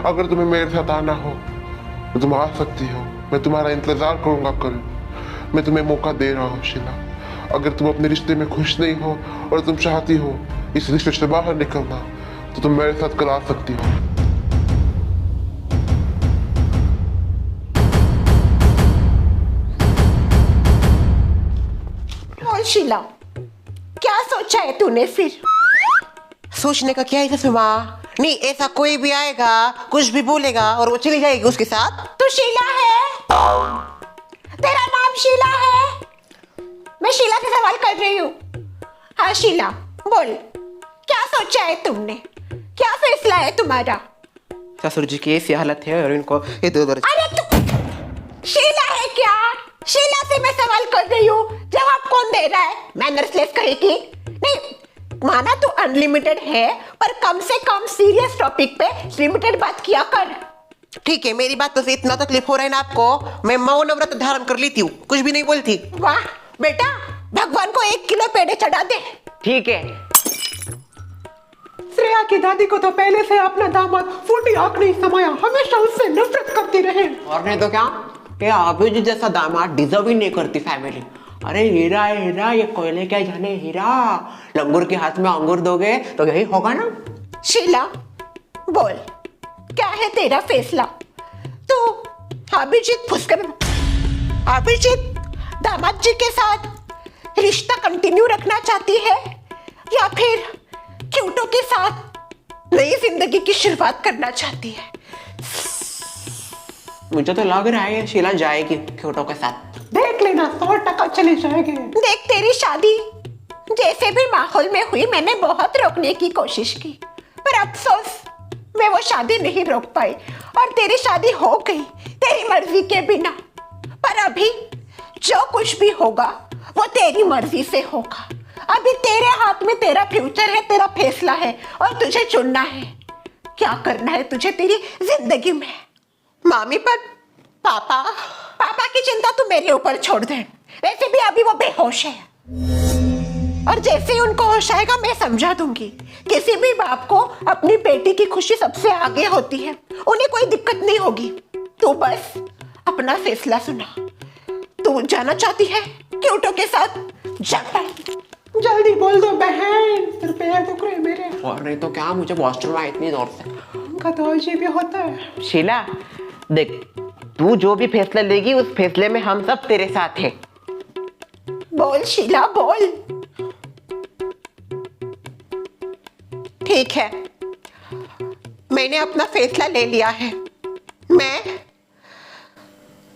अगर तुम्हें मेरे साथ आना हो तो तुम आ सकती हो। मैं तुम्हारा इंतजार करूंगा कल। मैं तुम्हें मौका दे रहा हूँ शीला। अगर तुम अपने रिश्ते में खुश नहीं हो और तुम चाहती हो इस रिश्ते से बाहर निकलना तो तुम मेरे साथ कल आ सकती हो। और शीला, क्या सोचा है तूने फिर? सोचने का क्या है इसमें माँ? नहीं, ऐसा कोई भी आएगा, कुछ भी बोलेगा और वो चली जाएगी उसके साथ। तू शीला है? तेरा नाम शीला है? मैं शीला से सवाल कर रही हूँ। हाँ शीला, बोल, क्या सोचा है तुमने? क्या फैसला है तुम्हारा? ससुर जी की ऐसी हालत है और इनको इधर। अरे तू शीला है क्या? शीला से मैं सवाल कर रही हूँ, जवाब कौन दे रहा है? मैनर्सलेस कहेगी। नहीं, माना तू अनलिमिटेड है, पर कम से कम सीरियस टॉपिक पे लिमिटेड बात किया कर। ठीक है, मेरी बात तो से इतना तकलीफ हो रहा है ना आपको, मैं मौन व्रत धारण कर लेती हूँ, कुछ भी नहीं बोलती। वाह बेटा, भगवान को 1 किलो पेड़े चढ़ा दे। ठीक है। श्रेया की दादी को तो पहले से अपना दामाद फूटी आंख नहीं समाया, हमेशा उससे नफरत करती रहे। और नहीं तो क्या, ये अभिजीत जैसा दामाद डिजर्व ही नहीं करती फैमिली। अरे हीरा है हीरा, ये कोयले क्या जाने हीरा। लंगूर के हाथ में अंगूर दोगे तो यही होगा ना। शीला बोल, क्या है तेरा फैसला? तू अभिजीत दामाद जी के साथ रिश्ता कंटिन्यू रखना चाहती है या फिर क्यूटो के साथ नई जिंदगी की शुरुआत करना चाहती है? मुझे तो लग रहा है ये शीला जाएगी क्यूटो के साथ। देख लेना, 100% चले जाएंगे। देख, तेरी शादी जैसे भी माहौल में हुई, मैंने बहुत रोकने की कोशिश की, पर अफसोस मैं वो शादी नहीं रोक पाई और तेरी शादी हो गई तेरी मर्जी के बिना। पर अभी जो कुछ भी होगा वो तेरी मर्जी से होगा। अभी तेरे हाथ में तेरा फ्यूचर है, तेरा फैसला है और तुझे चुनना है क्या करना है तुझे तेरी जिंदगी में। मामी, पर पापा की चिंता तू मेरे ऊपर छोड़ दे। वैसे भी अभी वो बेहोश है और जैसे ही उनको होश आएगा मैं समझा दूंगी। किसी भी बाप को अपनी बेटी की खुशी सबसे आगे होती है, उन्हें कोई दिक्कत नहीं होगी। तू बस अपना फैसला सुना। तू जाना चाहती है क्यूटो के साथ? जा, जल्दी बोल दो बहन, सिर पैर दुख रहे मेरे। और नहीं तो क्या, मुझे वॉशरूम आया इतनी देर से। उनका तो अजीब ही होता है। शीला देख, तू जो भी फैसला लेगी उस फैसले में हम सब तेरे साथ हैं। बोल शीला बोल। ठीक है, मैंने अपना फैसला ले लिया है। मैं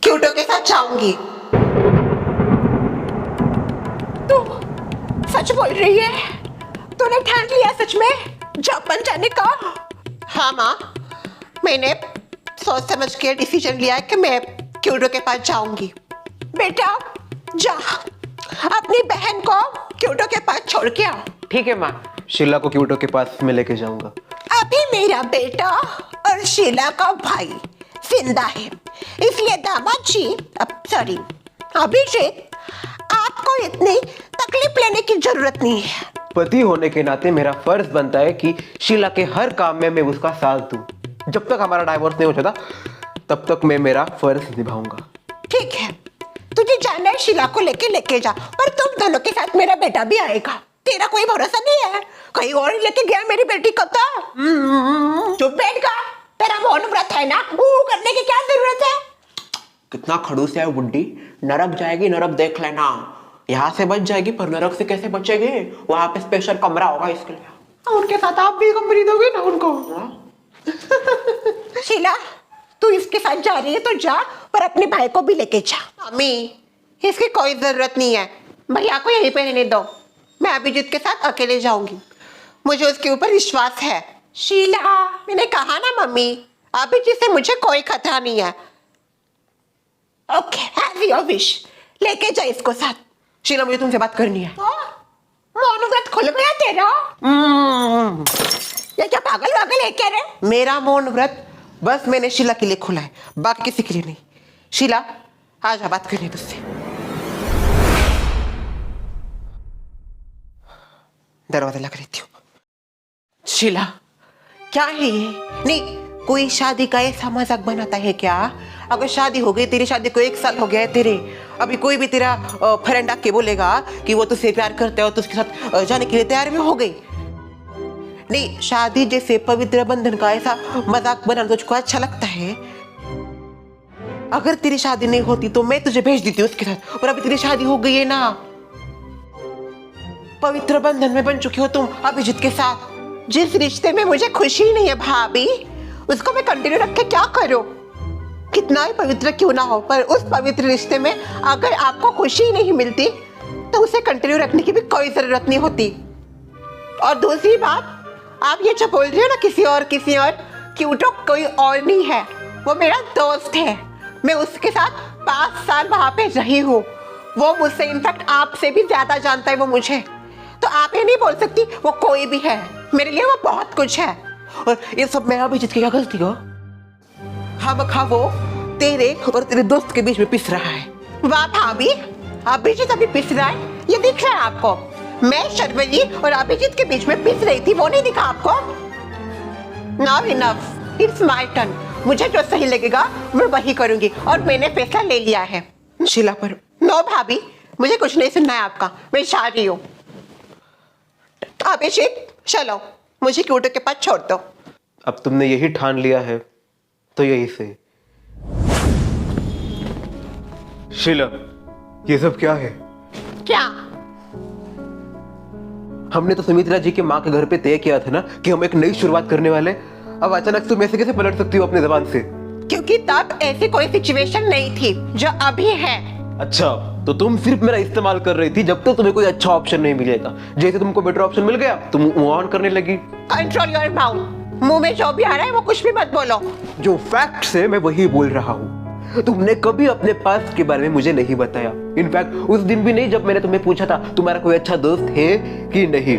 क्यूटो के साथ जाऊंगी। तू सच बोल रही है? तूने ठान लिया सच में जापान जाने का? हाँ माँ, मैंने सोच समझ के डिसीजन लिया है कि मैं क्यूटो के पास जाऊंगी। बेटा जा, अपनी बहन को क्यूटो के पास छोड़ के आ। ठीक है माँ, शीला को क्यूटो के पास मैं लेके जाऊंगा। अभी मेरा बेटा और शीला का भाई जिंदा है, इसलिए दामाद जी, सॉरी अभिजीत, आपको इतनी तकलीफ लेने की जरूरत नहीं है। पति होने के नाते मेरा फर्ज बनता है कि शीला के हर काम में मैं उसका साथ दूं। जब तक हमारा डाइवोर्स नहीं हो जाता तब तक मैं मेरा फर्ज निभाऊंगा। ठीक है, तुझे जाना है शीला को लेके जा, पर तुम दोनों के साथ मेरा बेटा भी आएगा। तेरा कोई भरोसा नहीं है, कहीं और लेके गया मेरी बेटी को तो। चुप बैठ का, तेरा मौन व्रत है ना, करने की क्या जरूरत है? कितना खड़ूस है वो बुड्ढी। नरक जाएगी, नरक देख लेना। यहाँ से बच जाएगी पर नरक से कैसे बचेगी? वहां पे स्पेशल कमरा होगा इसके लिए। उनके साथ आप भी कमरी दोगे ना उनको। शीला, तू इसके साथ जा रही है तो जा, पर अपने भाई को भी लेके जा। मम्मी, इसकी कोई जरूरत नहीं है, भैया को यहीं पे रहने दो। मैं अभिजीत के साथ अकेले जाऊंगी, मुझे उसके ऊपर विश्वास है। शीला, मैंने कहा ना मम्मी, अभिजीत से मुझे कोई खतरा नहीं है। ओके, हैव योर विश, लेके जा इसको साथ। शीला, मुझे तुमसे बात करनी है। मौन व्रत खुल गया तेरा? ये क्या पागल वागल है क्या रे? मेरा मौन व्रत बस मैंने शीला के लिए खुला है, बाकी किसी के लिए नहीं। शीला, आज बात करनी है तुझसे। दरवाजा लगा लेती हूँ। शीला, क्या है ये? नहीं, कोई शादी का ऐसा मजाक बनाता है क्या? अगर शादी हो गई, तेरी शादी को 1 साल हो गया है तेरे, अभी कोई भी तेरा फ्रेंड आके बोलेगा कि वो तुझसे प्यार करता है और तू उसके साथ जाने के लिए तैयार भी हो गई। नहीं, शादी जैसे पवित्र बंधन का ऐसा मजाक बनाना तुझको अच्छा लगता है? अगर तेरी शादी नहीं होती तो मैं तुझे भेज देती उसके साथ, और अभी तेरी शादी हो गई है ना। पवित्र बंधन में बन चुकी हो तुम अभिजीत के साथ। जिस रिश्ते में मुझे खुशी नहीं है भाभी, उसको मैं कंटिन्यू रख के क्या करूं? कितना ही पवित्र क्यों ना हो, पर उस पवित्र रिश्ते में अगर आपको खुशी नहीं मिलती तो उसे कंटिन्यू रखने की भी कोई जरूरत नहीं होती। और दूसरी बात, आप ये जो बोल रहे हो ना किसी और क्यूटो कोई और नहीं है, वो मेरा दोस्त है। मैं उसके साथ 5 साल वहां पे रही हूँ। वो मुझसे इनफैक्ट आपसे भी ज्यादा जानता है वो मुझे। तो आप ये नहीं बोल सकती वो कोई भी है। मेरे लिए वो बहुत कुछ है। और ये सब मैं अभिजीत की क्या गलती हो? हम खा वो तेरे और तेरे दोस्त के बीच में पिस रहा है। वाह भाभी, अभिजीत अभी पिस रहा है, ये दिख रहा है आपको? मैं शर्वली और अभिजीत के बीच में पिस रही थी, वो नहीं दिखा आपको? Now enough, it's my turn. मुझे जो सही लगेगा मैं वही करूंगी, और मैंने फैसला ले लिया है। शीला पर नो भाभी, मुझे कुछ नहीं सुनना है आपका, मैं जा रही हूँ। अभिजीत चलो, मुझे क्यूटो के पास छोड़ दो। अब तुमने यही ठान लिया है तो यही से। शीला, ये सब क्या है? क्या? हमने तो सुमित्रा जी के माँ के घर पे तय किया था ना कि हम एक नई शुरुआत करने वाले। अब अचानक तुम ऐसे कैसे पलट सकती हो अपनी जबान से? क्योंकि तब ऐसी कोई सिचुएशन नहीं थी जो अभी है। अच्छा, तो तुम सिर्फ मेरा इस्तेमाल कर रही थी जब तक तुम्हें कोई अच्छा ऑप्शन नहीं मिलेगा। जैसे तुमको बेटर ऑप्शन मिल गया तुम मूव ऑन करने लगी। Control your mouth. मुंह में जो भी आ रहा है वो कुछ भी मत बोलो। जो फैक्ट्स है मैं वही बोल रहा हूँ। तुमने कभी अपने पास्ट के बारे में मुझे नहीं बताया। इनफैक्ट उस दिन भी नहीं जब मैंने तुम्हें पूछा था तुम्हारा कोई अच्छा दोस्त है कि नहीं।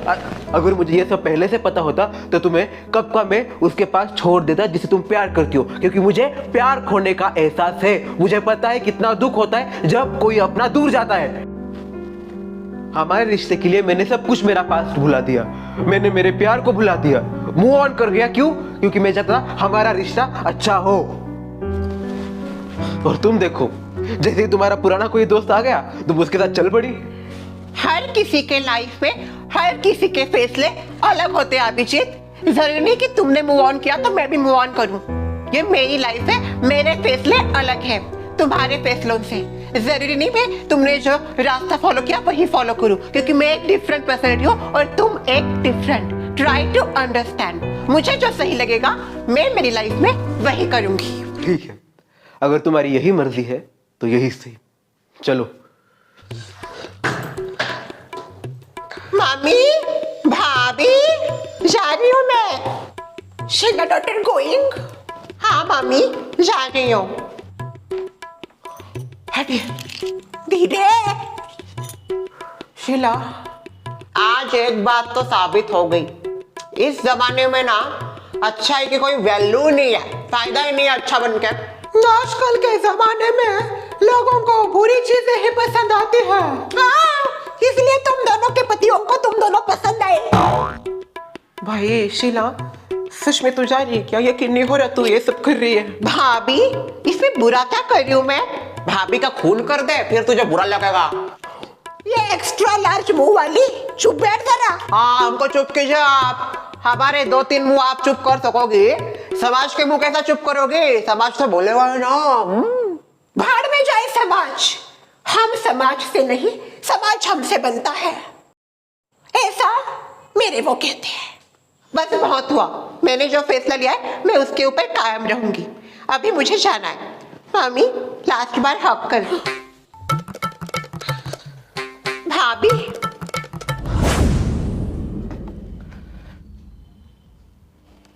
अगर मुझे ये सब पहले से पता होता तो तुम्हें कब का मैं उसके पास छोड़ देता जिसे तुम प्यार करती हो, क्योंकि मुझे प्यार खोने का एहसास है। मुझे पता है कितना दुख होता है जब कोई अपना दूर जाता है। हमारे रिश्ते के लिए मैंने सब कुछ मेरा पास्ट भुला दिया, मैंने मेरे प्यार को भुला दिया, मूव ऑन कर गया। क्यों? क्योंकि मैं चाहता हमारा रिश्ता अच्छा हो। और तुम देखो, जैसे ही तुम्हारा पुराना कोई दोस्त आ गया तुम उसके साथ चल पड़ी। हर किसी के लाइफ में हर किसी के फैसले अलग होते हैं अभिजीत। जरूरी नहीं कि तुमने मूव ऑन किया तो मैं भी मूव ऑन करूं। ये मेरी लाइफ है, मेरे फैसले अलग हैं तुम्हारे फैसलों से। जरूरी नहीं मैं तुमने जो रास्ता फॉलो किया वही फॉलो करूं, क्योंकि मैं एक डिफरेंट पर्सनैलिटी हूं और तुम एक डिफरेंट। Try to understand. मुझे जो सही लगेगा मैं मेरी लाइफ में वही करूंगी। ठीक है, अगर तुम्हारी यही मर्जी है तो यही सही। चलो। मामी, भाभी, जा रही हूँ मैं। Sheela daughter going. हाँ मामी, जा रही हूँ। हटिए। धीरे। शीला, आज एक बात तो साबित हो गई, इस जमाने में ना अच्छाई की कोई वैल्यू नहीं है, फायदा ही नहीं है अच्छा बनके। आजकल के जमाने में लोगों को बुरी चीजें ही पसंद आती है। हाँ, इसलिए तुम दोनों के पतियों को तुम दोनों पसंद आए। भाई शीला, सच में तू जा रही है क्या? यकीन नहीं हो रहा तू ये सब कर रही है। भाभी, इसमें बुरा क्या कर रही हूँ मैं? भाभी का खून कर दे फिर तुझे बुरा लगेगा। ये एक्स्ट्रा लार्ज मुंह वाली, चुप बैठ जरा। हाँ, हमको चुप कीजिए आप। हमारे 2-3 मुंह आप चुप कर सकोगी, समाज के मुंह कैसा चुप करोगे? समाज तो बोलेगा ना। भाड़ में जाए समाज। हम समाज से नहीं, समाज हमसे बनता है, ऐसा मेरे वो कहते हैं। बस बहुत हुआ, मैंने जो फैसला लिया है मैं उसके ऊपर कायम रहूंगी। अभी मुझे जाना है। मामी, लास्ट बार हक कर। भाभी,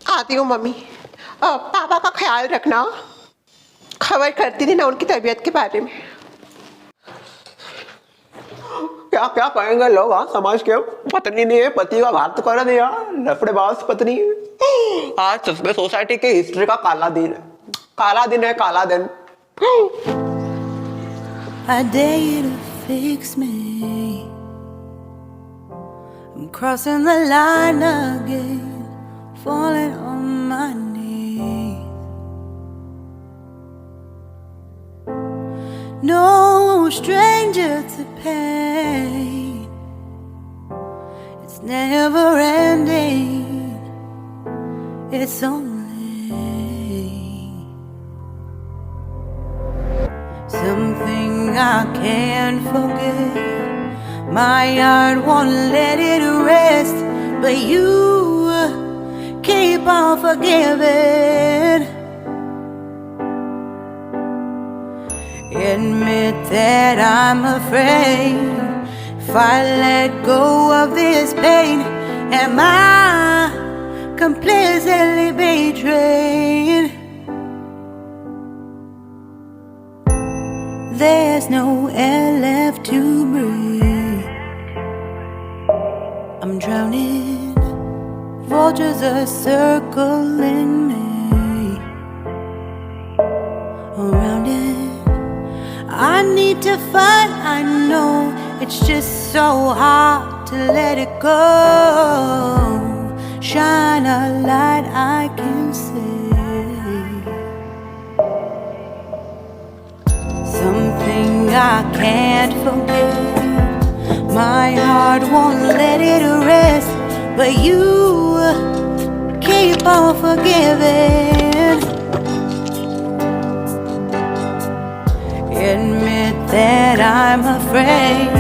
आती हूँ मम्मी। पापा का ख्याल रखना, खबर करती थी ना उनकी तबीयत के बारे में। क्या क्या कहेंगे लोग? हाँ, समाज के पत्नी नहीं है, पति का घात कर दिया, लफड़ेबाज पत्नी। आज सच में सोसाइटी की हिस्ट्री का काला दिन है, काला दिन है, काला दिन। I dare you to fix me. I'm crossing the line again, falling on my knees. no stranger to pain. It's never ending, it's only something I can't forget. My heart won't let it rest, but you keep on forgiving. Admit that I'm afraid. If I let go of this pain, am I completely betrayed? There's no air left to breathe. I'm drowning. Vultures are circling me around it. I need to fight, I know it's just so hard to let it go. Shine a light I can see. Something I can't forget. My heart won't let it rest, but you keep on forgiving. Admit that I'm afraid.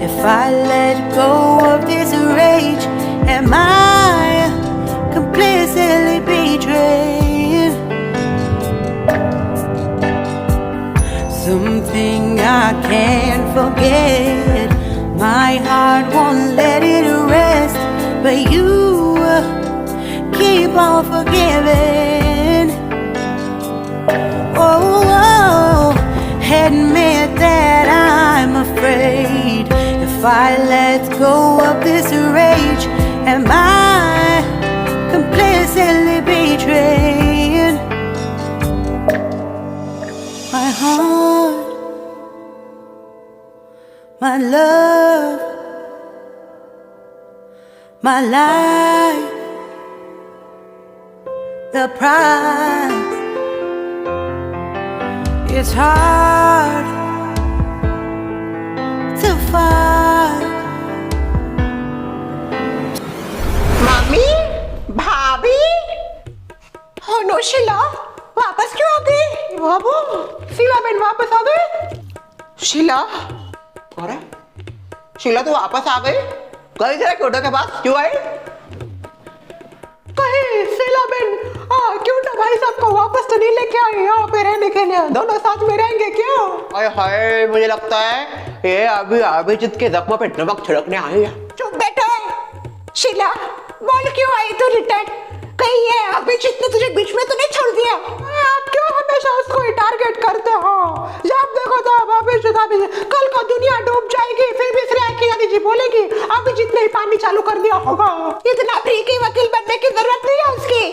If I let go of this rage, am I completely betrayed? Something I can't forget. My heart won't let it rest, but you keep on forgiving. Oh, admit that I'm afraid. If I let go of this rage, am I completely betrayed? My heart, my love, my life, the price. It's hard to fight. Mummy, भाभी, हो no Sheila, वापस क्यों आ गई? बाबू, शीला बहन वापस आ गए? शीला, अरे शीला तो वापस आ गई? गई जरा क्योटो के पास, क्यों आई? कहीं शीला बहन क्यों ना भाई साहब को वापस तो नहीं लेके आए यहाँ पे रहने के लिए? दोनों साथ में रहेंगे क्या? अरे हाय, मुझे लगता है ये अभी अभिजीत के जख्म पे नमक छिड़कने आई है। चुप बैठो। शीला, बोल क्यों आई तू रिटर्न? कहीं ये अभिजीत ने तुझे बीच में तो नहीं छोड़ दिया? आप क्यों हमेशा उसको ही टारगेट करते हो? जब देखो तब अभिजीत, कल को दुनिया डूब जाएगी फिर भी श्रेया की दादी जी बोलेगी अभिजीत ने ही पानी चालू कर दिया होगा। इतना फ्रीकी वकील बनने की जरूरत नहीं है उसकी।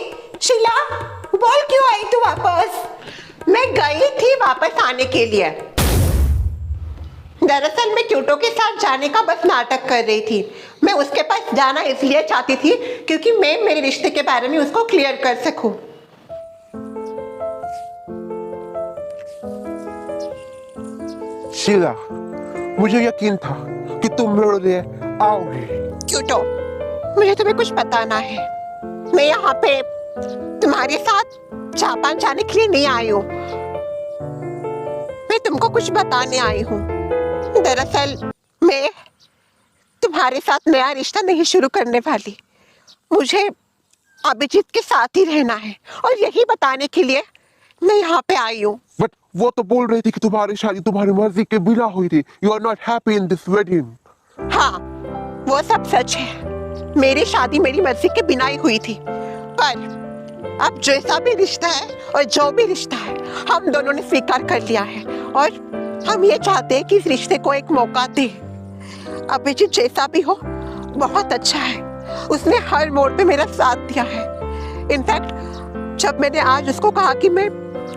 शीला, बोल क्यों आई तू वापस? मैं गई थी वापस आने के लिए। दरअसल मैं क्यूटो के साथ जाने का बस नाटक कर रही थी। मैं उसके पास जाना इसलिए चाहती थी क्योंकि मैं मेरे रिश्ते के बारे में उसको क्लियर कर सकूं। शीला, मुझे यकीन था कि तुम मेरे लिए आओगी। क्यूटो, मुझे तुम्हें कुछ बताना है। मैं यहाँ पे तुम्हारे साथ जापान जाने के लिए नहीं आई हूँ। मैं तुमको कुछ बताने आई हूँ। दरअसल मैं तुम्हारे साथ नया रिश्ता नहीं शुरू करने वाली। मुझे अभिजीत के साथ ही रहना है और यही बताने के लिए मैं यहाँ पे आई हूँ। बट वो तो बोल रही थी कि तुम्हारी शादी तुम्हारी मर्जी के बिना हुई थी। You are not happy in this wedding. हाँ, वो सब सच है। मेरी शादी मेरी मर्जी के बिना ही हुई थी, पर अब जैसा भी रिश्ता है और जो भी रिश्ता है हम दोनों ने स्वीकार कर लिया है और हम ये चाहते हैं कि इस रिश्ते को एक मौका दे। अभिजीत जैसा भी हो बहुत अच्छा है। उसने हर मोड़ पे मेरा साथ दिया है। इनफैक्ट जब मैंने आज उसको कहा कि मैं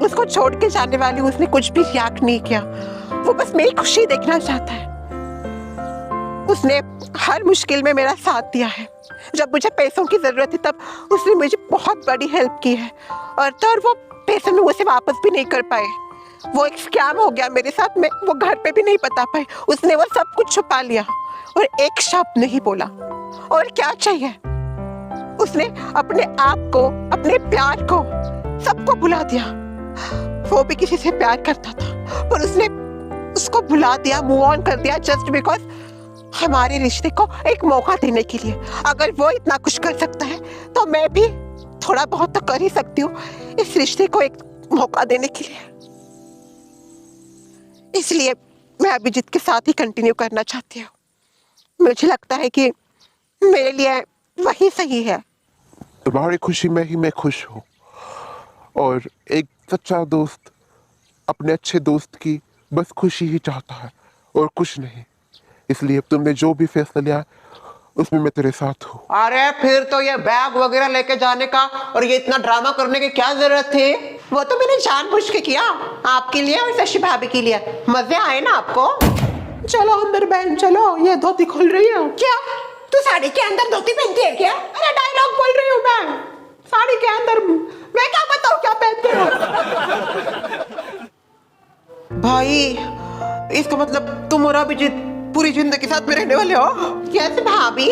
उसको छोड़ के जाने वाली हूँ, उसने कुछ भी रिएक्ट नहीं किया। वो बस मेरी खुशी देखना चाहता है। उसने हर मुश्किल में मेरा साथ दिया है। जब मुझे पैसों की जरूरत थी तब उसने मुझे बहुत बड़ी हेल्प की है और तो वो पैसे में उसे वापस भी नहीं कर पाए। वो एक स्कैम हो गया मेरे साथ में, वो घर पे भी नहीं बता पाई, उसने वो सब कुछ छुपा लिया और एक शब्द नहीं बोला। और क्या चाहिए, उसने अपने आप को, अपने प्यार को, सबको भुला दिया। वो भी किसी से प्यार करता था पर उसने उसको भुला दिया, मूव ऑन कर दिया जस्ट बिकॉज हमारे रिश्ते को एक मौका देने के लिए। अगर वो इतना कुछ कर सकता है तो मैं भी थोड़ा बहुत तो कर ही सकती हूँ इस रिश्ते को एक मौका देने के लिए। इसलिए मैं अभिजीत के साथ ही कंटिन्यू करना चाहती हूँ। मुझे लगता है कि मेरे लिए वही सही है। तुम्हारी खुशी में ही मैं खुश हूँ, और एक सच्चा दोस्त अपने अच्छे दोस्त की बस खुशी ही चाहता है और कुछ नहीं। इसलिए तुमने जो भी फैसला लिया उसमें मैं तेरे साथ हूँ। अरे फिर तो ये बैग वगैरह लेके जाने का और ये इतना ड्रामा करने की क्या जरूरत थी? वो तो मैंने जानबूझ के किया आपके लिए और शशि भाभी के लिए। मजे आए ना आपको? चलो अंदर बहन चलो, ये धोती खोल रही है। क्या तू साड़ी के अंदर धोती पहनती है क्या? अरे डायलॉग बोल रही हूँ मैं, साड़ी के अंदर मैं क्या बताऊँ क्या पहनते हो। भाई इसका मतलब तुम और अभिजीत पूरी जिंदगी साथ में रहने वाले हो? यस भाभी,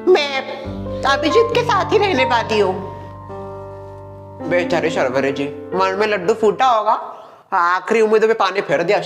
मैं अभिजीत के साथ ही रहने वाली हूँ। बेचारे शर्वरे जी, मन में लड्डू फूटा होगा, आखिरी उम्मीदों पे पानी फेर दिया।